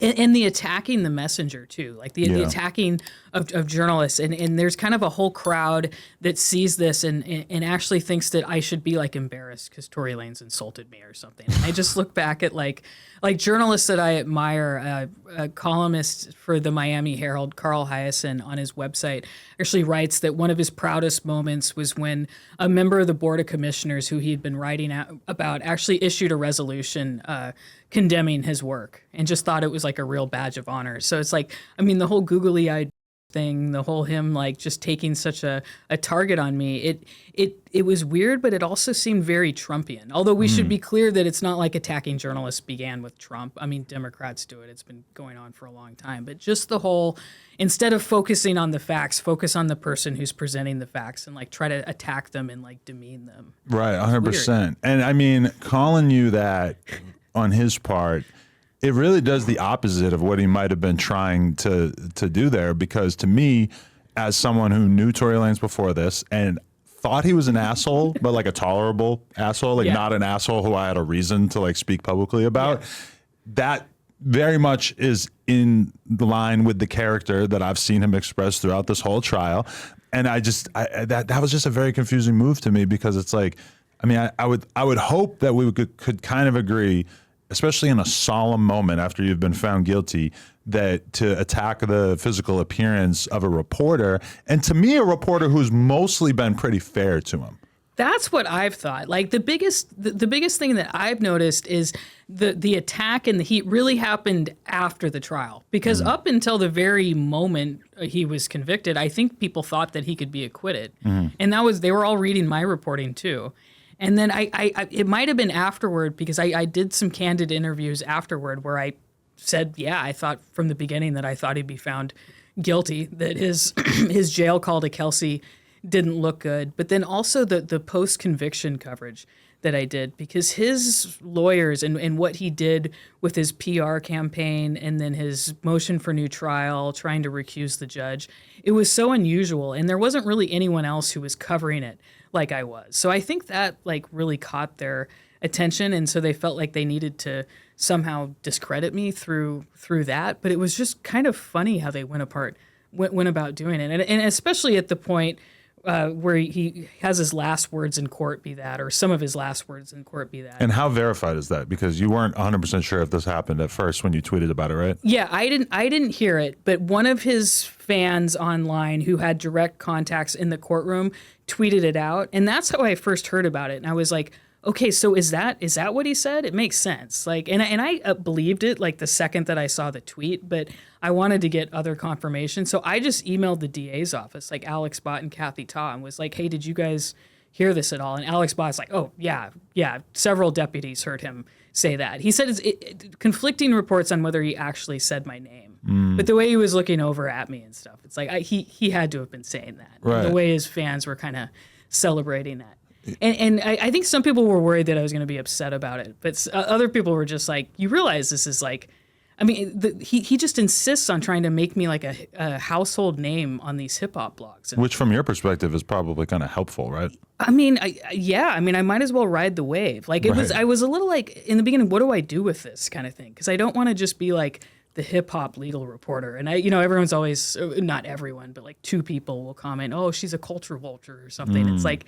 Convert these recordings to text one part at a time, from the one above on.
And the attacking the messenger too, like the attacking of journalists, and there's kind of a whole crowd that sees this and actually thinks that I should be like embarrassed because Tory Lanez insulted me or something. And I just look back at like journalists that I admire. A columnist for the Miami Herald, Carl Hyacin, on his website actually writes that one of his proudest moments was when a member of the Board of Commissioners who he'd been writing about actually issued a resolution condemning his work and just thought it was like a real badge of honor. So it's like, I mean, the whole googly eyed thing, the whole him like just taking such a target on me, it was weird, but it also seemed very Trumpian. Although we should be clear that it's not like attacking journalists began with Trump. I mean, Democrats do it. It's been going on for a long time. But just the whole, instead of focusing on the facts, focus on the person who's presenting the facts and like try to attack them and like demean them. Right, 100%. And I mean, calling you that on his part, it really does the opposite of what he might have been trying to do there. Because to me, as someone who knew Tory Lanez before this and thought he was an asshole, but like a tolerable asshole, like not an asshole who I had a reason to like speak publicly about, that very much is in the line with the character that I've seen him express throughout this whole trial. And that was just a very confusing move to me, because it's like, I mean, I would hope that we could kind of agree, especially in a solemn moment after you've been found guilty, that to attack the physical appearance of a reporter, and to me, a reporter who's mostly been pretty fair to him. That's what I've thought. Like the biggest thing that I've noticed is the attack and the heat really happened after the trial, because up until the very moment he was convicted, I think people thought that he could be acquitted, and they were all reading my reporting too. And then it might have been afterward, because I did some candid interviews afterward where I said, I thought from the beginning that I thought he'd be found guilty, that his his jail call to Kelsey didn't look good. But then also the post-conviction coverage that I did, because his lawyers and what he did with his PR campaign and then his motion for new trial, trying to recuse the judge, it was so unusual. And there wasn't really anyone else who was covering it like I was. So I think that like really caught their attention. And so they felt like they needed to somehow discredit me through that. But it was just kind of funny how they went about doing it. And especially at the point where he has his last words in court be that, or some of his last words in court be that. And how verified is that? Because you weren't 100% sure if this happened at first when you tweeted about it, right? Yeah, I didn't hear it, but one of his fans online who had direct contacts in the courtroom tweeted it out, and that's how I first heard about it. And I was like, okay, so is that what he said? It makes sense. Like, and I believed it like the second that I saw the tweet, but I wanted to get other confirmation. So I just emailed the DA's office, like Alex Bott and Kathy Ta, and was like, hey, did you guys hear this at all? And Alex Bott's like, oh, yeah, several deputies heard him say that. He said it's conflicting reports on whether he actually said my name. But the way he was looking over at me and stuff, it's like he had to have been saying that. Right. The way his fans were kind of celebrating that. And I think some people were worried that I was going to be upset about it. But other people were just like, you realize this is like, I mean, he just insists on trying to make me like a household name on these hip hop blogs. Which from your perspective is probably kind of helpful, right? I mean, I might as well ride the wave. Like I was a little like in the beginning, what do I do with this kind of thing? Because I don't want to just be like the hip hop legal reporter. And everyone's always, not everyone, but like two people will comment, oh, she's a culture vulture or something. It's like,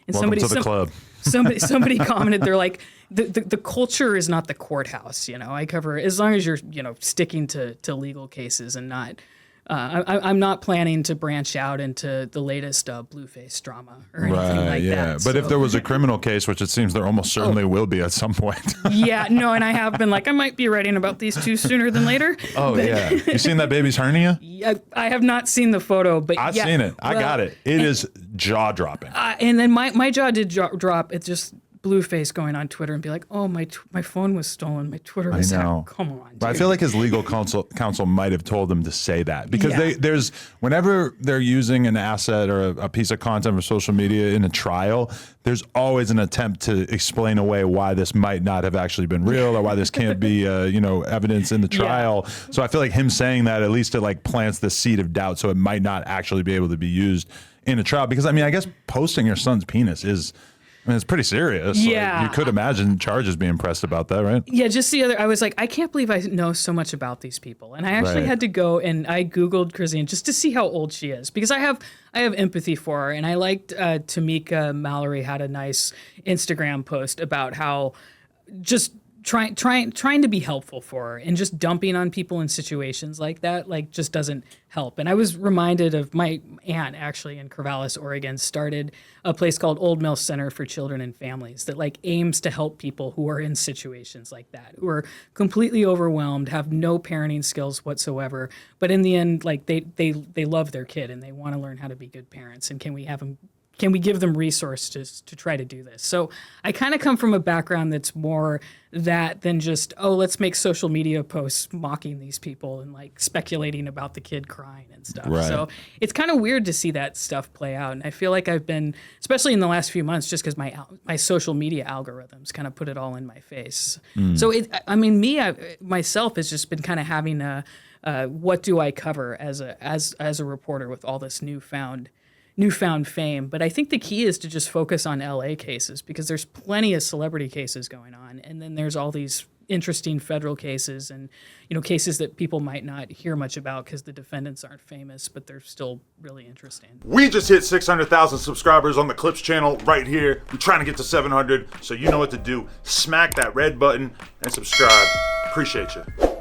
and Welcome to the club. somebody commented, they're like, the culture is not the courthouse. I cover, as long as you're, sticking to legal cases and not, I'm not planning to branch out into the latest Blueface drama or anything like that. But if there was a criminal case, which it seems there almost certainly will be at some point. And I have been like, I might be writing about these two sooner than later. You seen that baby's hernia? Yeah, I have not seen the photo, but I've seen it. I got it. It is jaw dropping. And then my jaw did drop. It's just Blueface going on Twitter and be like, oh, my phone was stolen. My Twitter was hacked. Come on, dude. But I feel like his legal counsel might have told him to say that, because there's whenever they're using an asset or a piece of content or social media in a trial, there's always an attempt to explain away why this might not have actually been real or why this can't be evidence in the trial. So I feel like him saying that, at least it like plants the seed of doubt, so it might not actually be able to be used in a trial. Because I mean, I guess posting your son's penis is I mean, it's pretty serious. Yeah. Like, you could imagine charges being pressed about that, right? Yeah, just the other, I was like, I can't believe I know so much about these people. And I actually Right. had to go and I Googled Chrisine just to see how old she is, because I have empathy for her. And I liked Tamika Mallory had a nice Instagram post about how just trying to be helpful for her, and just dumping on people in situations like that, like, just doesn't help. And I was reminded of my aunt, actually, in Corvallis, Oregon, started a place called Old Mill Center for Children and Families that, like, aims to help people who are in situations like that, who are completely overwhelmed, have no parenting skills whatsoever, but in the end, like, they love their kid and they want to learn how to be good parents. And can we give them resources to try to do this? So I kind of come from a background that's more that than just, oh, let's make social media posts mocking these people and, like, speculating about the kid crying and stuff. Right. So it's kind of weird to see that stuff play out. And I feel like I've been, especially in the last few months, just because my social media algorithms kind of put it all in my face. So myself has just been kind of having a, what do I cover as a reporter with all this newfound fame. But I think the key is to just focus on LA cases, because there's plenty of celebrity cases going on, and then there's all these interesting federal cases, and cases that people might not hear much about because the defendants aren't famous, but they're still really interesting. We just hit 600,000 subscribers on the Clips channel right here. We're trying to get to 700, so you know what to do. Smack that red button and subscribe. Appreciate you.